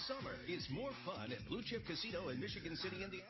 Summer is more fun at Blue Chip Casino in Michigan City, Indiana.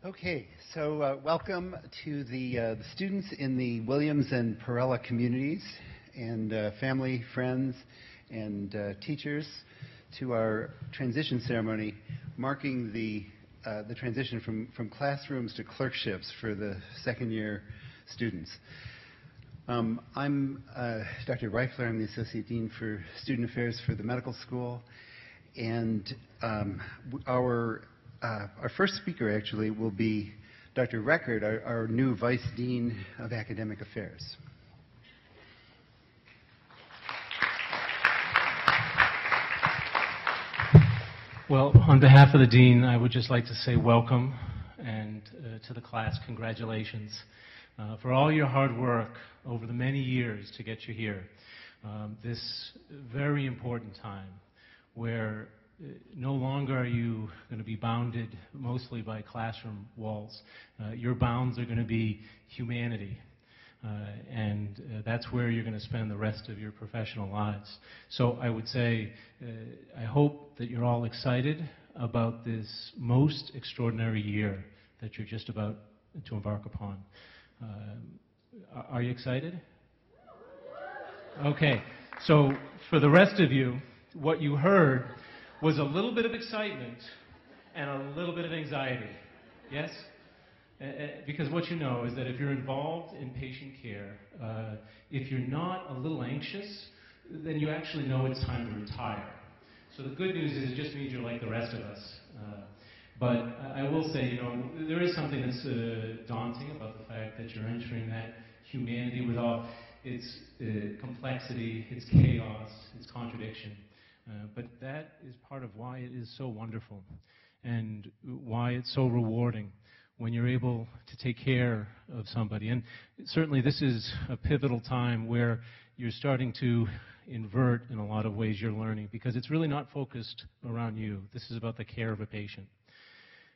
Okay, so welcome to the students in the Williams and Perella communities and family, friends, and teachers to our transition ceremony marking the transition from classrooms to clerkships for the second year students. I'm Dr. Reifler. I'm the Associate Dean for Student Affairs for the Medical School, and our first speaker actually will be Dr. Reckert, our new Vice Dean of Academic Affairs. Well, on behalf of the Dean, I would just like to say welcome, and to the class, congratulations for all your hard work over the many years to get you here. This very important time where no longer are you going to be bounded mostly by classroom walls. Your bounds are going to be humanity. And that's where you're going to spend the rest of your professional lives. So I would say, I hope that you're all excited about this most extraordinary year that you're just about to embark upon. Are you excited? Okay, so for the rest of you, what you heard was a little bit of excitement and a little bit of anxiety. Yes? Because what you know is that if you're involved in patient care, if you're not a little anxious, then you actually know it's time to retire. So the good news is it just means you're like the rest of us. But I will say, you know, there is something that's daunting about the fact that you're entering that humanity with all its complexity, its chaos, its contradiction. But that is part of why it is so wonderful and why it's so rewarding when you're able to take care of somebody. And certainly this is a pivotal time where you're starting to invert, in a lot of ways, your learning, because it's really not focused around you. This is about the care of a patient.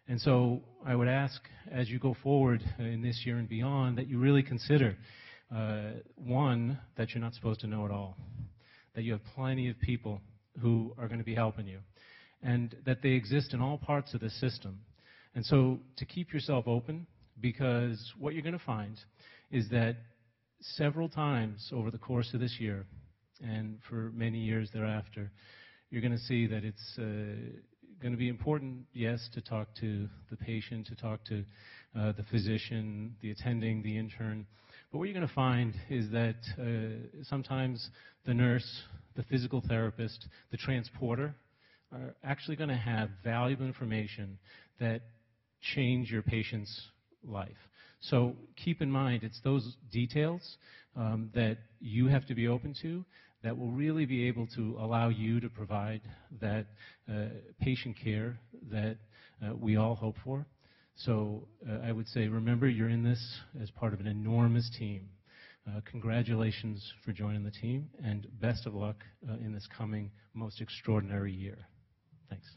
And so I would ask, as you go forward in this year and beyond, that you really consider, one, that you're not supposed to know it all, that you have plenty of people who are going to be helping you, and that they exist in all parts of the system. And so to keep yourself open, because what you're going to find is that several times over the course of this year and for many years thereafter, you're going to see that it's going to be important, yes, to talk to the patient, to talk to the physician, the attending, the intern. But what you're going to find is that sometimes the nurse, the physical therapist, the transporter are actually going to have valuable information that change your patient's life. So keep in mind, it's those details that you have to be open to that will really be able to allow you to provide that patient care that we all hope for. So I would say, remember, you're in this as part of an enormous team. Congratulations for joining the team, and best of luck in this coming most extraordinary year. Thanks.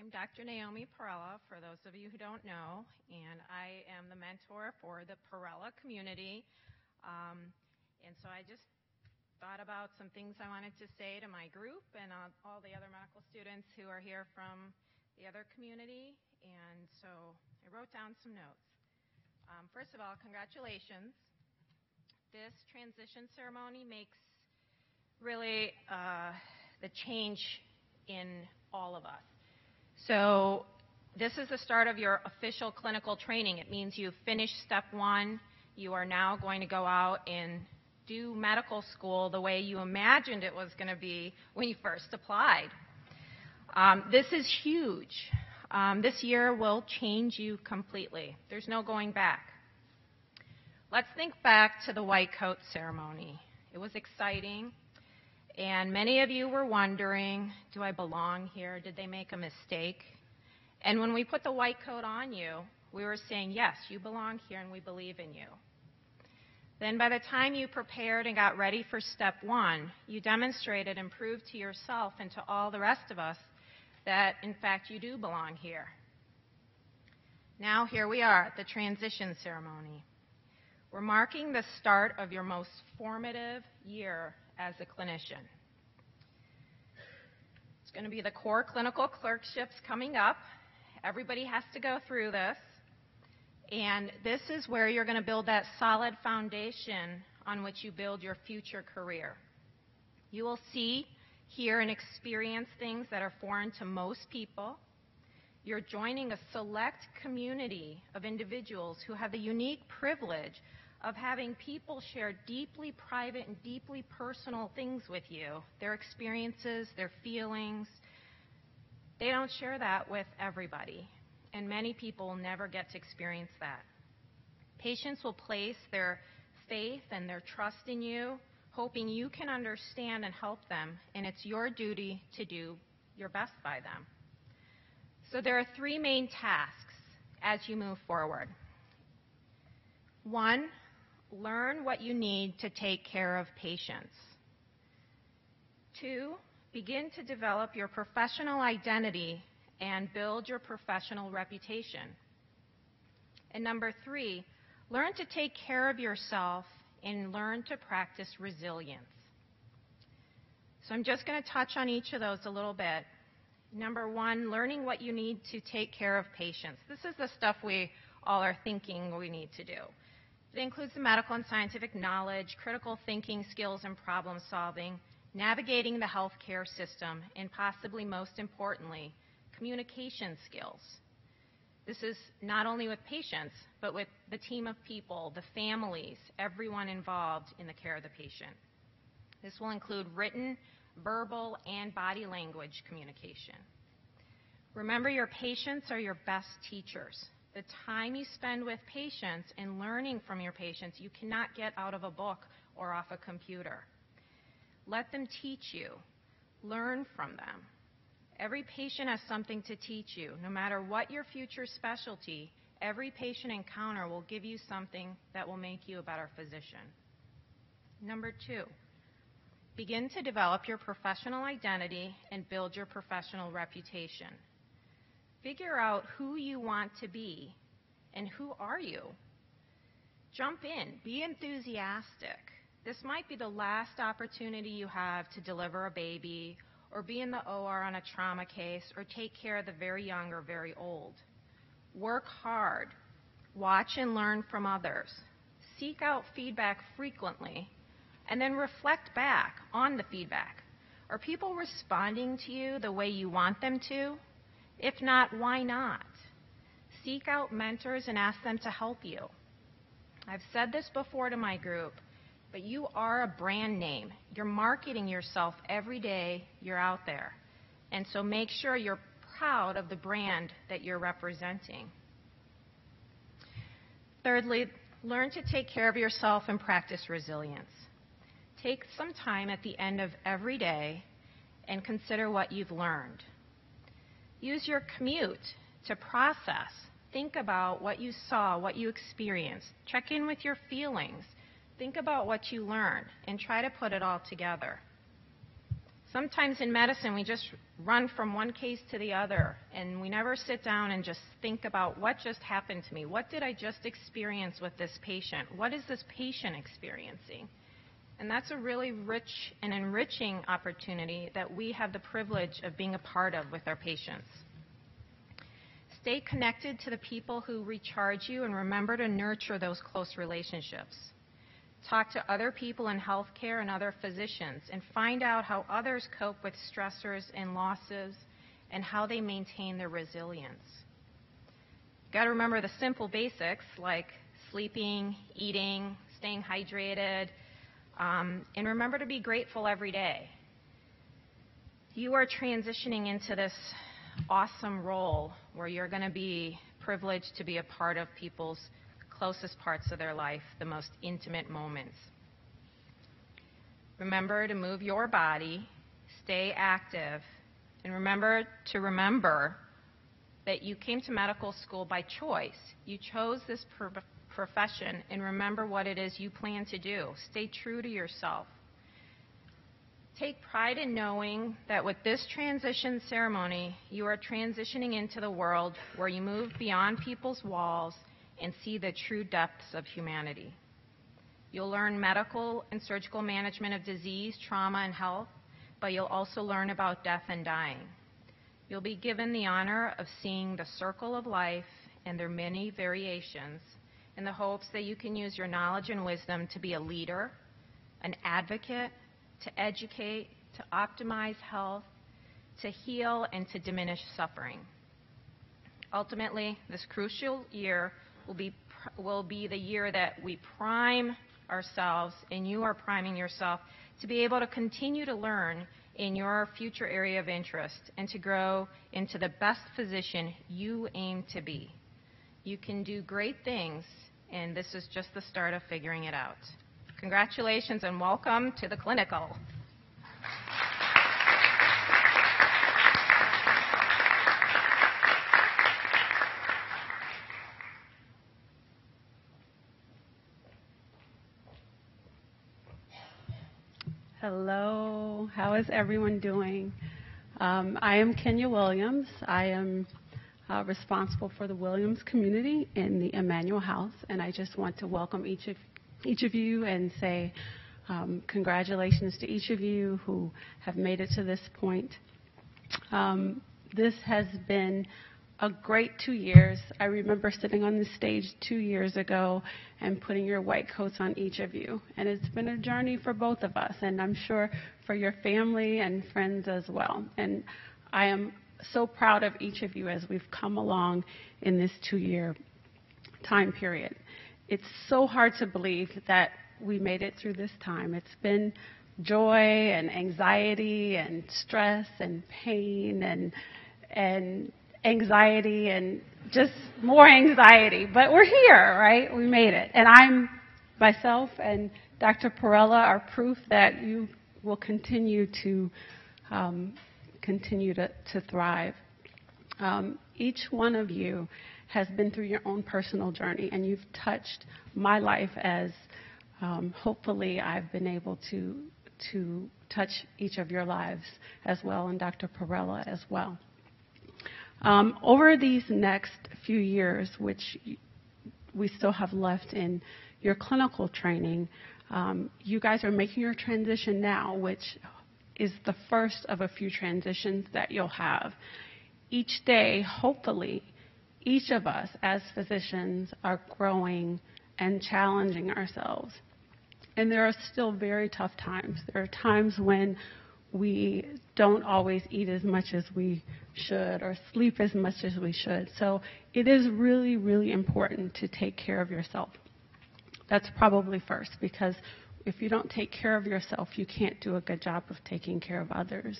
I'm Dr. Naomi Perella, for those of you who don't know, and I am the mentor for the Perella community. And so I just thought about some things I wanted to say to my group and all the other medical students who are here from the other community, and so I wrote down some notes. First of all, congratulations. This transition ceremony makes really the change in all of us. So this is the start of your official clinical training. It means you've finished step 1. You are now going to go out and do medical school the way you imagined it was going to be when you first applied. This is huge. This year will change you completely. There's no going back. Let's think back to the white coat ceremony. It was exciting, and many of you were wondering, do I belong here? Did they make a mistake? And when we put the white coat on you, we were saying, yes, you belong here and we believe in you. Then by the time you prepared and got ready for step 1, you demonstrated and proved to yourself and to all the rest of us that, in fact, you do belong here. Now here we are at the transition ceremony. We're marking the start of your most formative year as a clinician. It's going to be the core clinical clerkships coming up. Everybody has to go through this. And this is where you're going to build that solid foundation on which you build your future career. You will see, hear, and experience things that are foreign to most people. You're joining a select community of individuals who have the unique privilege of having people share deeply private and deeply personal things with you, their experiences, their feelings. They don't share that with everybody, and many people will never get to experience that. Patients will place their faith and their trust in you, hoping you can understand and help them, and it's your duty to do your best by them. So there are 3 main tasks as you move forward. 1, learn what you need to take care of patients. 2, begin to develop your professional identity and build your professional reputation. And number 3, learn to take care of yourself and learn to practice resilience. So I'm just going to touch on each of those a little bit. Number 1, learning what you need to take care of patients. This is the stuff we all are thinking we need to do. It includes the medical and scientific knowledge, critical thinking skills and problem solving, navigating the healthcare system, and possibly most importantly, communication skills. This is not only with patients, but with the team of people, the families, everyone involved in the care of the patient. This will include written, verbal, and body language communication. Remember, your patients are your best teachers. The time you spend with patients and learning from your patients, you cannot get out of a book or off a computer. Let them teach you. Learn from them. Every patient has something to teach you. No matter what your future specialty, every patient encounter will give you something that will make you a better physician. Number 2, begin to develop your professional identity and build your professional reputation. Figure out who you want to be and who are you. Jump in. Be enthusiastic. This might be the last opportunity you have to deliver a baby or be in the OR on a trauma case or take care of the very young or very old. Work hard. Watch and learn from others. Seek out feedback frequently and then reflect back on the feedback. Are people responding to you the way you want them to? If not, why not? Seek out mentors and ask them to help you. I've said this before to my group, but you are a brand name. You're marketing yourself every day you're out there. And so make sure you're proud of the brand that you're representing. Thirdly, learn to take care of yourself and practice resilience. Take some time at the end of every day and consider what you've learned. Use your commute to process. Think about what you saw, what you experienced. Check in with your feelings. Think about what you learned and try to put it all together. Sometimes in medicine, we just run from one case to the other, and we never sit down and just think about what just happened to me. What did I just experience with this patient? What is this patient experiencing? And that's a really rich and enriching opportunity that we have the privilege of being a part of with our patients. Stay connected to the people who recharge you, and remember to nurture those close relationships. Talk to other people in healthcare and other physicians and find out how others cope with stressors and losses and how they maintain their resilience. You've got to remember the simple basics like sleeping, eating, staying hydrated, and remember to be grateful every day. You are transitioning into this awesome role where you're going to be privileged to be a part of people's closest parts of their life, the most intimate moments. Remember to move your body, stay active, and remember that you came to medical school by choice. You chose this profession, and remember what it is you plan to do. Stay true to yourself. Take pride in knowing that with this transition ceremony, you are transitioning into the world where you move beyond people's walls and see the true depths of humanity. You'll learn medical and surgical management of disease, trauma, and health, but you'll also learn about death and dying. You'll be given the honor of seeing the circle of life and their many variations in the hopes that you can use your knowledge and wisdom to be a leader, an advocate, to educate, to optimize health, to heal, and to diminish suffering. Ultimately, this crucial year will be the year that we prime ourselves, and you are priming yourself to be able to continue to learn in your future area of interest and to grow into the best physician you aim to be. You can do great things, and this is just the start of figuring it out. Congratulations and welcome to the clinical. Hello, how is everyone doing? I am Kenya Williams. I am responsible for the Williams community in the Emmanuel House, and I just want to welcome each of you and say congratulations to each of you who have made it to this point. This has been a great 2 years. I remember sitting on the stage 2 years ago and putting your white coats on each of you. And it's been a journey for both of us, and I'm sure for your family and friends as well. And I am so proud of each of you as we've come along in this 2-year time period. It's so hard to believe that we made it through this time. It's been joy and anxiety and stress and pain and anxiety and just more anxiety. But we're here, right? We made it. And I'm myself and Dr. Perella are proof that you will continue to thrive. Each one of you has been through your own personal journey, and you've touched my life as hopefully I've been able to touch each of your lives as well, and Dr. Perella as well. Over these next few years, which we still have left in your clinical training, you guys are making your transition now, which is the first of a few transitions that you'll have. Each day, hopefully, each of us as physicians are growing and challenging ourselves. And there are still very tough times. There are times when we don't always eat as much as we should or sleep as much as we should. So it is really, really important to take care of yourself. That's probably first, because if you don't take care of yourself, you can't do a good job of taking care of others.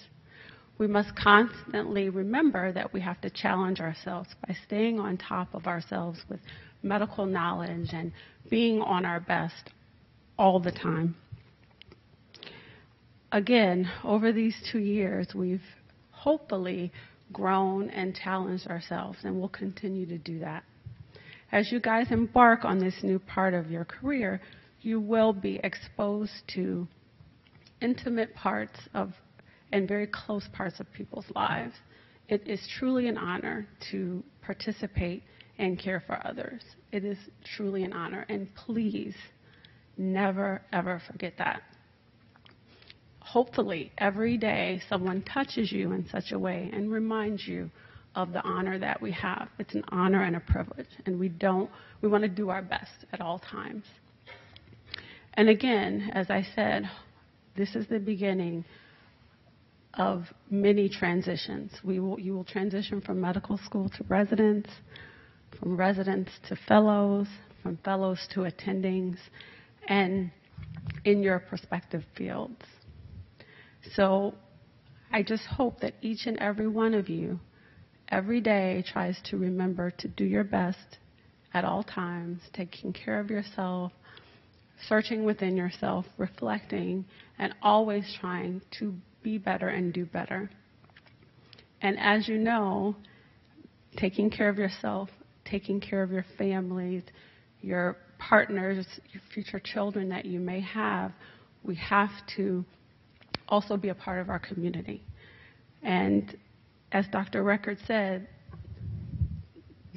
We must constantly remember that we have to challenge ourselves by staying on top of ourselves with medical knowledge and being on our best all the time. Again, over these 2 years, we've hopefully grown and challenged ourselves, and we'll continue to do that. As you guys embark on this new part of your career, you will be exposed to intimate parts of and very close parts of people's lives. It is truly an honor to participate and care for others. It is truly an honor, and please never, ever forget that. Hopefully, every day someone touches you in such a way and reminds you of the honor that we have. It's an honor and a privilege, and we want to do our best at all times. And again, as I said, this is the beginning of many transitions. You will transition from medical school to residents, from residents to fellows, from fellows to attendings, and in your prospective fields. So I just hope that each and every one of you every day tries to remember to do your best at all times, taking care of yourself, searching within yourself, reflecting, and always trying to be better and do better. And as you know, taking care of yourself, taking care of your families, your partners, your future children that you may have, we have to also be a part of our community. And as Dr. Record said,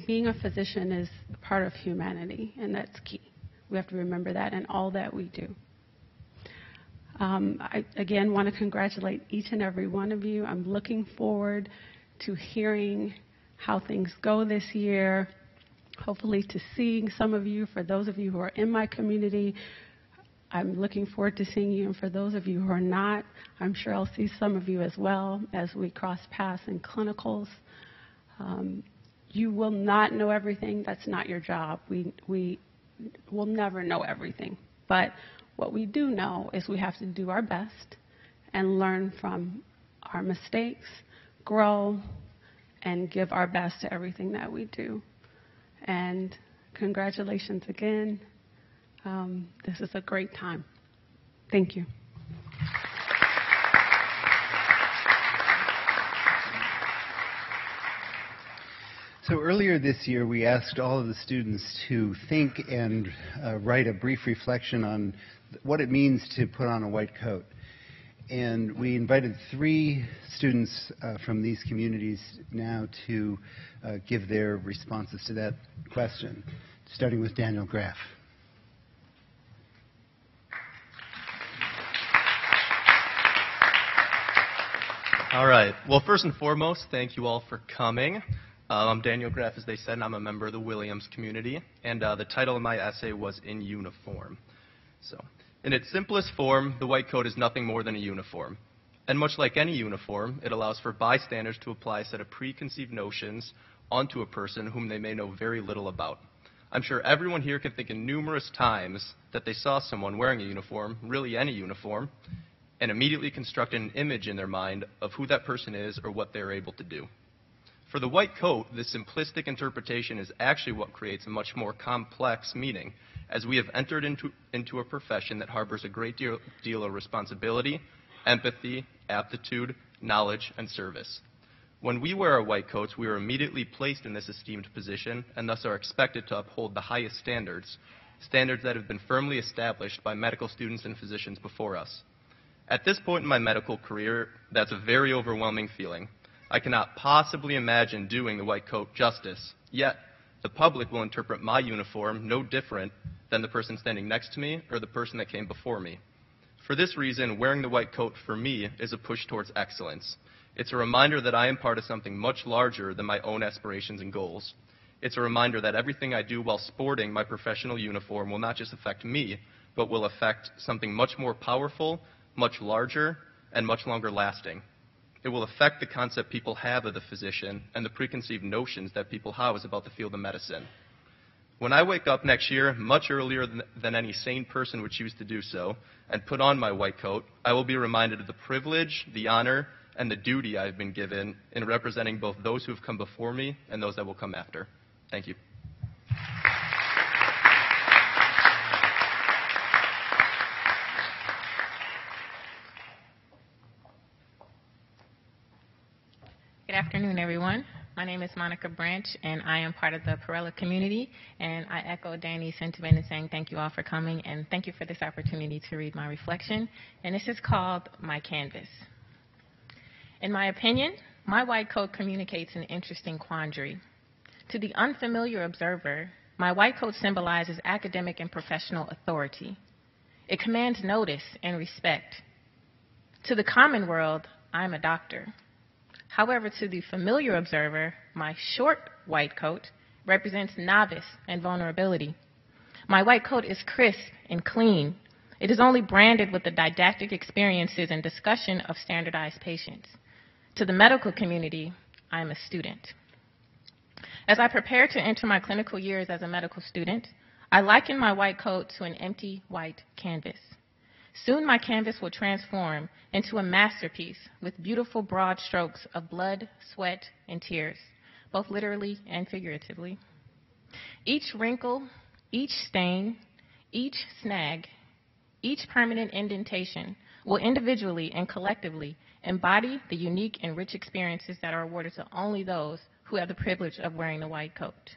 being a physician is a part of humanity, and that's key. We have to remember that in all that we do. I, again, want to congratulate each and every one of you. I'm looking forward to hearing how things go this year, hopefully to seeing some of you. For those of you who are in my community, I'm looking forward to seeing you. And for those of you who are not, I'm sure I'll see some of you as well as we cross paths in clinicals. You will not know everything. That's not your job. We will never know everything. But what we do know is we have to do our best and learn from our mistakes, grow, and give our best to everything that we do. And congratulations again. This is a great time. Thank you. So earlier this year, we asked all of the students to think and write a brief reflection on what it means to put on a white coat. And we invited 3 students from these communities now to give their responses to that question, starting with Daniel Graff. All right. Well, first and foremost, thank you all for coming. I'm Daniel Graff, as they said, and I'm a member of the Williams community. And the title of my essay was In Uniform. So, in its simplest form, the white coat is nothing more than a uniform. And much like any uniform, it allows for bystanders to apply a set of preconceived notions onto a person whom they may know very little about. I'm sure everyone here can think of numerous times that they saw someone wearing a uniform, really any uniform, and immediately construct an image in their mind of who that person is or what they're able to do. For the white coat, this simplistic interpretation is actually what creates a much more complex meaning, as we have entered into a profession that harbors a great deal of responsibility, empathy, aptitude, knowledge, and service. When we wear our white coats, we are immediately placed in this esteemed position and thus are expected to uphold the highest standards that have been firmly established by medical students and physicians before us. At this point in my medical career, that's a very overwhelming feeling. I cannot possibly imagine doing the white coat justice, yet the public will interpret my uniform no different than the person standing next to me or the person that came before me. For this reason, wearing the white coat for me is a push towards excellence. It's a reminder that I am part of something much larger than my own aspirations and goals. It's a reminder that everything I do while sporting my professional uniform will not just affect me, but will affect something much more powerful, much larger, and much longer lasting. It will affect the concept people have of the physician and the preconceived notions that people house about the field of medicine. When I wake up next year, much earlier than any sane person would choose to do so, and put on my white coat, I will be reminded of the privilege, the honor, and the duty I have been given in representing both those who have come before me and those that will come after. Thank you. Good afternoon, everyone. My name is Monica Branch, and I am part of the Perella community. And I echo Danny's sentiment in saying thank you all for coming, and thank you for this opportunity to read my reflection. And this is called My Canvas. In my opinion, my white coat communicates an interesting quandary. To the unfamiliar observer, my white coat symbolizes academic and professional authority. It commands notice and respect. To the common world, I'm a doctor. However, to the familiar observer, my short white coat represents novice and vulnerability. My white coat is crisp and clean. It is only branded with the didactic experiences and discussion of standardized patients. To the medical community, I am a student. As I prepare to enter my clinical years as a medical student, I liken my white coat to an empty white canvas. Soon my canvas will transform into a masterpiece with beautiful broad strokes of blood, sweat, and tears, both literally and figuratively. Each wrinkle, each stain, each snag, each permanent indentation will individually and collectively embody the unique and rich experiences that are awarded to only those who have the privilege of wearing the white coat.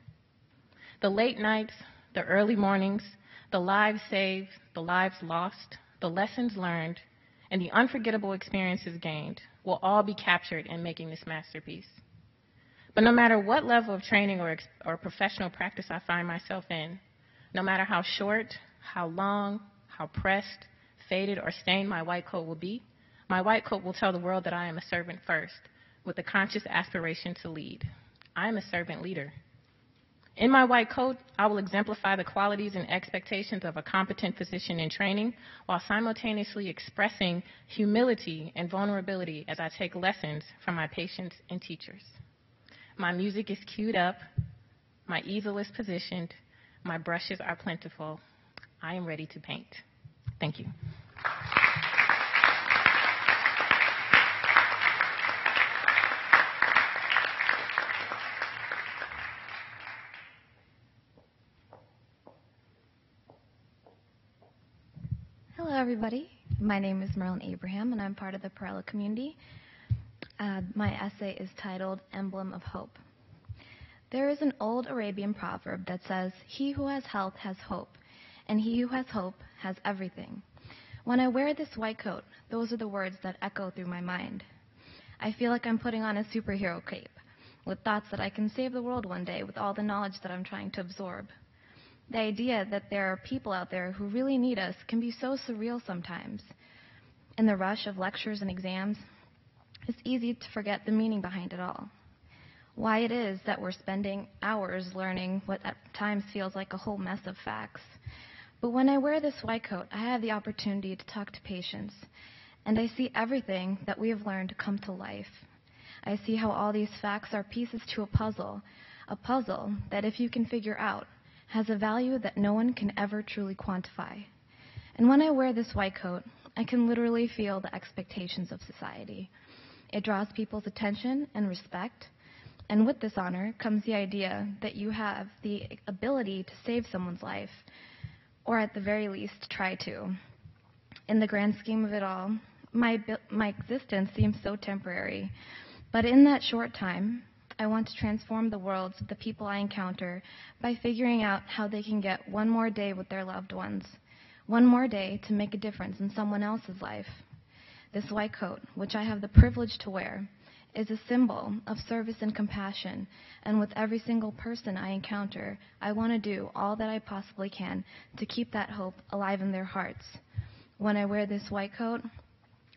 The late nights, the early mornings, the lives saved, the lives lost, the lessons learned, and the unforgettable experiences gained will all be captured in making this masterpiece. But no matter what level of training or professional practice I find myself in, no matter how short, how long, how pressed, faded, or stained my white coat will be, my white coat will tell the world that I am a servant first, with a conscious aspiration to lead. I am a servant leader. In my white coat, I will exemplify the qualities and expectations of a competent physician in training while simultaneously expressing humility and vulnerability as I take lessons from my patients and teachers. My music is queued up, my easel is positioned, my brushes are plentiful. I am ready to paint. Thank you. Hello, everybody. My name is Merlin Abraham, and I'm part of the Perella community. My essay is titled Emblem of Hope. There is an old Arabian proverb that says, "He who has health has hope, and he who has hope has everything." When I wear this white coat, those are the words that echo through my mind. I feel like I'm putting on a superhero cape, with thoughts that I can save the world one day with all the knowledge that I'm trying to absorb. The idea that there are people out there who really need us can be so surreal sometimes. In the rush of lectures and exams, it's easy to forget the meaning behind it all. Why it is that we're spending hours learning what at times feels like a whole mess of facts. But when I wear this white coat, I have the opportunity to talk to patients, and I see everything that we have learned come to life. I see how all these facts are pieces to a puzzle that if you can figure out, has a value that no one can ever truly quantify. And when I wear this white coat, I can literally feel the expectations of society. It draws people's attention and respect, and with this honor comes the idea that you have the ability to save someone's life, or at the very least, try to. In the grand scheme of it all, my existence seems so temporary, but in that short time, I want to transform the worlds of the people I encounter by figuring out how they can get one more day with their loved ones, one more day to make a difference in someone else's life. This white coat, which I have the privilege to wear, is a symbol of service and compassion, and with every single person I encounter, I want to do all that I possibly can to keep that hope alive in their hearts. When I wear this white coat,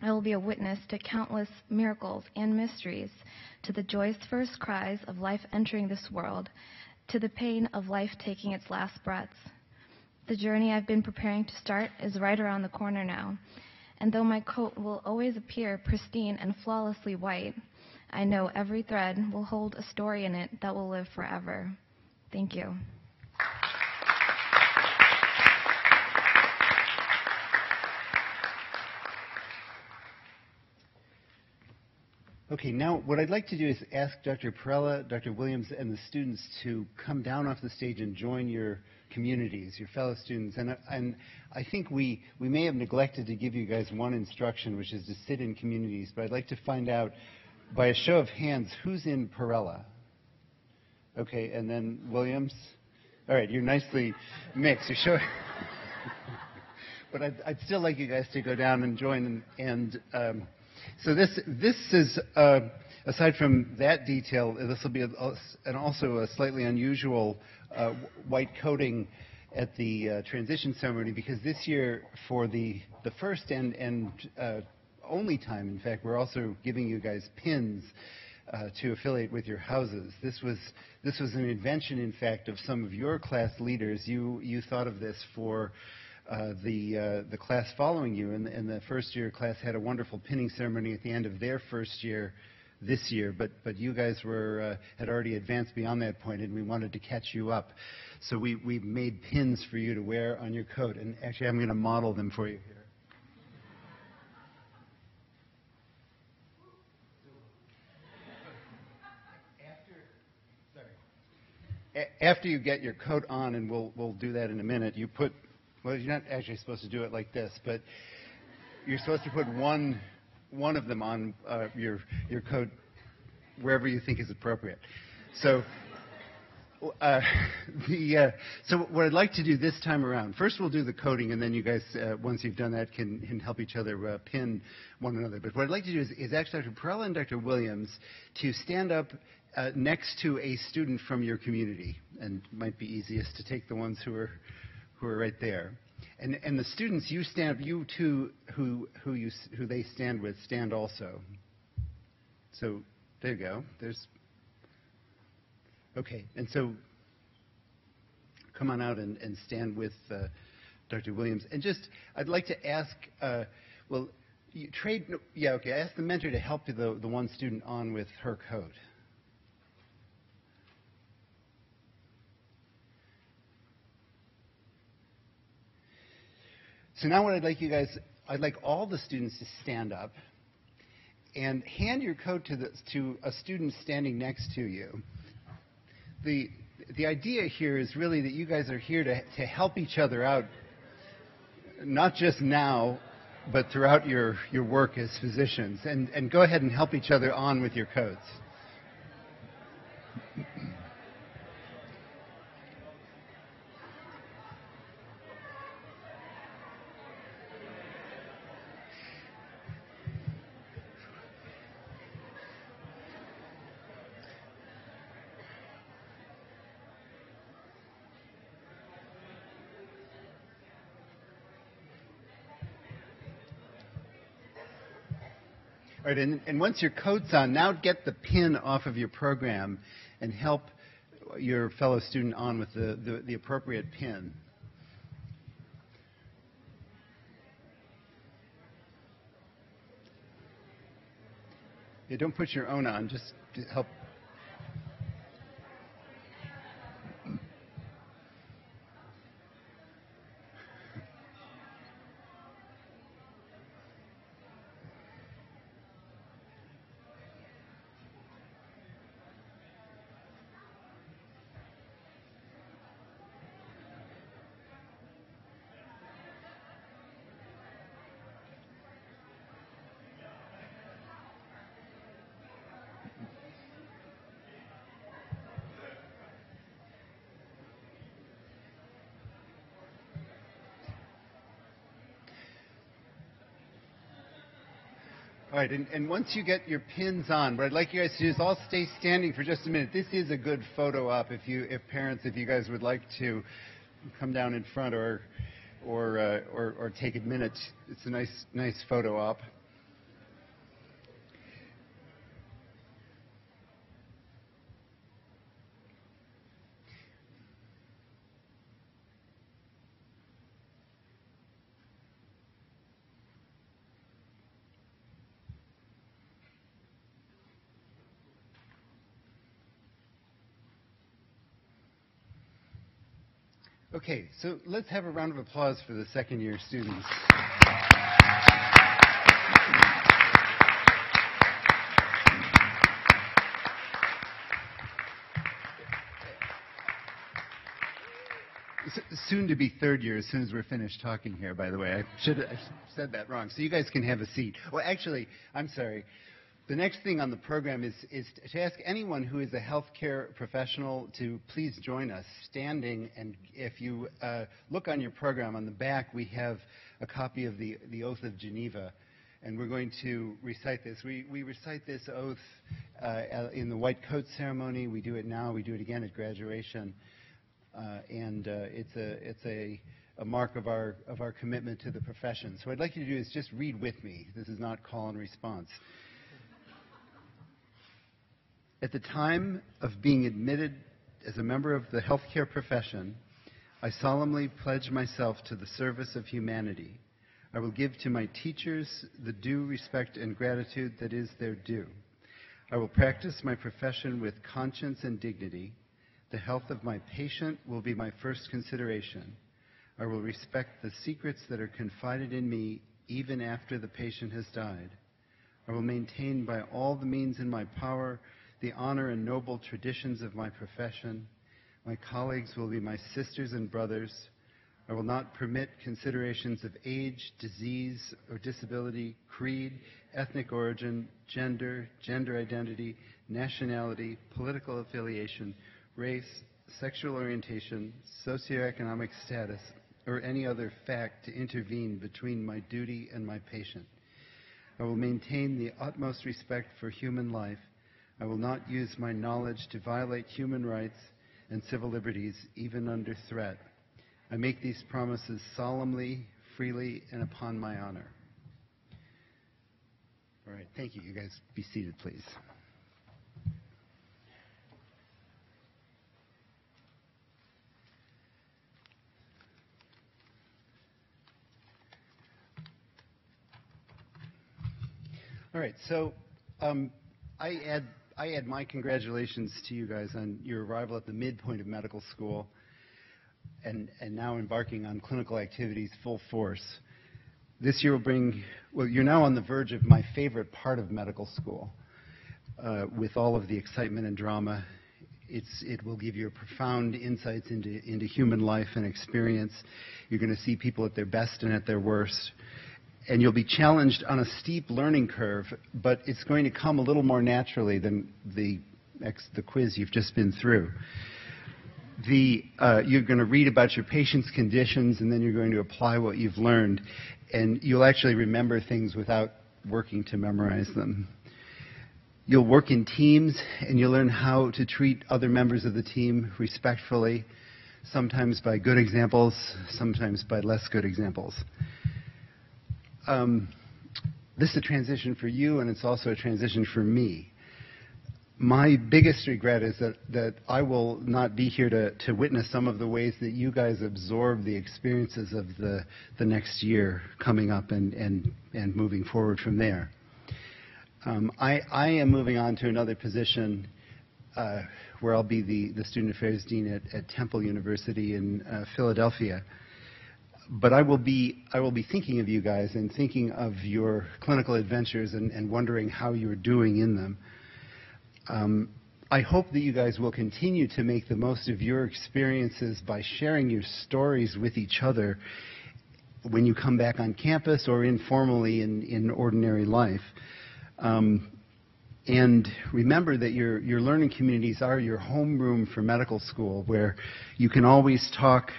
I will be a witness to countless miracles and mysteries, to the joyous first cries of life entering this world, to the pain of life taking its last breaths. The journey I've been preparing to start is right around the corner now, and though my coat will always appear pristine and flawlessly white, I know every thread will hold a story in it that will live forever. Thank you. Okay, now what I'd like to do is ask Dr. Perella, Dr. Williams, and the students to come down off the stage and join your communities, your fellow students. And I think we may have neglected to give you guys one instruction, which is to sit in communities. But I'd like to find out, by a show of hands, who's in Perella? Okay, and then Williams? All right, you're nicely mixed. You're showing. But I'd still like you guys to go down and join. And So this is, aside from that detail, this will be also a slightly unusual white coating at the transition ceremony, because this year, for the first and only time, in fact, we're also giving you guys pins to affiliate with your houses. This was an invention, in fact, of some of your class leaders. You thought of this for the class following you, and the first year class had a wonderful pinning ceremony at the end of their first year this year, but you guys had already advanced beyond that point, and we wanted to catch you up. So we made pins for you to wear on your coat, and actually I'm going to model them for you here. After you get your coat on, and we'll do that in a minute, you put, well, you're not actually supposed to do it like this, but you're supposed to put one of them on your coat wherever you think is appropriate. So so what I'd like to do this time around, first we'll do the coating, and then you guys, once you've done that, can help each other pin one another. But what I'd like to do is ask Dr. Perella and Dr. Williams to stand up next to a student from your community, and it might be easiest to take the ones who are right there. And the students, you stand up, you two who they stand with, stand also. So there you go. Okay, and so come on out and stand with Dr. Williams. And just, I'd like to ask, ask the mentor to help the one student on with her coat. So now what I'd like all the students to stand up and hand your coat to a student standing next to you. The idea here is really that you guys are here to help each other out, not just now, but throughout your work as physicians. And go ahead and help each other on with your coats. All right, and once your coat's on, now get the pin off of your program and help your fellow student on with the appropriate pin. Yeah, don't put your own on, just to help. All right, and once you get your pins on, what I'd like you guys to do is all stay standing for just a minute. This is a good photo op if you guys would like to come down in front or take a minute. It's a nice photo op. Okay, so let's have a round of applause for the second-year students. Soon to be third year as soon as we're finished talking here, by the way. I said that wrong. So you guys can have a seat. Well, actually, I'm sorry. The next thing on the program is to ask anyone who is a healthcare professional to please join us standing. And if you look on your program, on the back, we have a copy of the Oath of Geneva. And we're going to recite this. We recite this oath in the White Coat ceremony. We do it now. We do it again at graduation. It's a mark of our commitment to the profession. So what I'd like you to do is just read with me. This is not call and response. At the time of being admitted as a member of the healthcare profession, I solemnly pledge myself to the service of humanity. I will give to my teachers the due respect and gratitude that is their due. I will practice my profession with conscience and dignity. The health of my patient will be my first consideration. I will respect the secrets that are confided in me even after the patient has died. I will maintain by all the means in my power the honor and noble traditions of my profession. My colleagues will be my sisters and brothers. I will not permit considerations of age, disease, or disability, creed, ethnic origin, gender identity, nationality, political affiliation, race, sexual orientation, socioeconomic status, or any other fact to intervene between my duty and my patient. I will maintain the utmost respect for human life. I will not use my knowledge to violate human rights and civil liberties, even under threat. I make these promises solemnly, freely, and upon my honor. All right, thank you. You guys be seated, please. All right, so I add my congratulations to you guys on your arrival at the midpoint of medical school and now embarking on clinical activities full force. This year will bring, well, you're now on the verge of my favorite part of medical school. With all of the excitement and drama, it will give you profound insights into human life and experience. You're going to see people at their best and at their worst. And you'll be challenged on a steep learning curve, but it's going to come a little more naturally than the quiz you've just been through. You're going to read about your patient's conditions, and then you're going to apply what you've learned. And you'll actually remember things without working to memorize them. You'll work in teams, and you'll learn how to treat other members of the team respectfully, sometimes by good examples, sometimes by less good examples. This is a transition for you, and it's also a transition for me. My biggest regret is that I will not be here to witness some of the ways that you guys absorb the experiences of the next year coming up and moving forward from there. I am moving on to another position where I'll be the Student Affairs Dean at Temple University in Philadelphia. But I will be thinking of you guys and thinking of your clinical adventures and wondering how you're doing in them. I hope that you guys will continue to make the most of your experiences by sharing your stories with each other when you come back on campus or informally in ordinary life. And remember that your learning communities are your homeroom for medical school, where you can always talk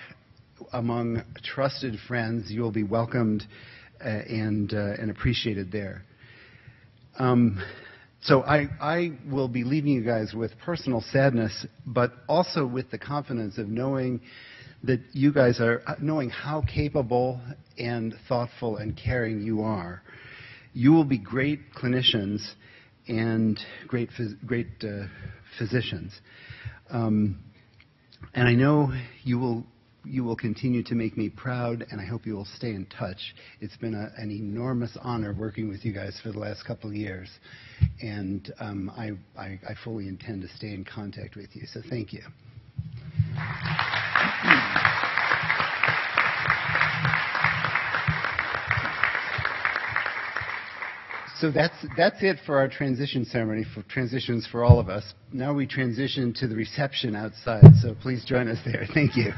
among trusted friends. You'll be welcomed and appreciated there. So I will be leaving you guys with personal sadness, but also with the confidence of knowing that you guys are, knowing how capable and thoughtful and caring you are. You will be great clinicians and great physicians. And I know you will continue to make me proud, and I hope you will stay in touch. It's been an enormous honor working with you guys for the last couple of years, and I fully intend to stay in contact with you, so thank you. So that's it for our transition ceremony, for transitions for all of us. Now we transition to the reception outside, so please join us there. Thank you.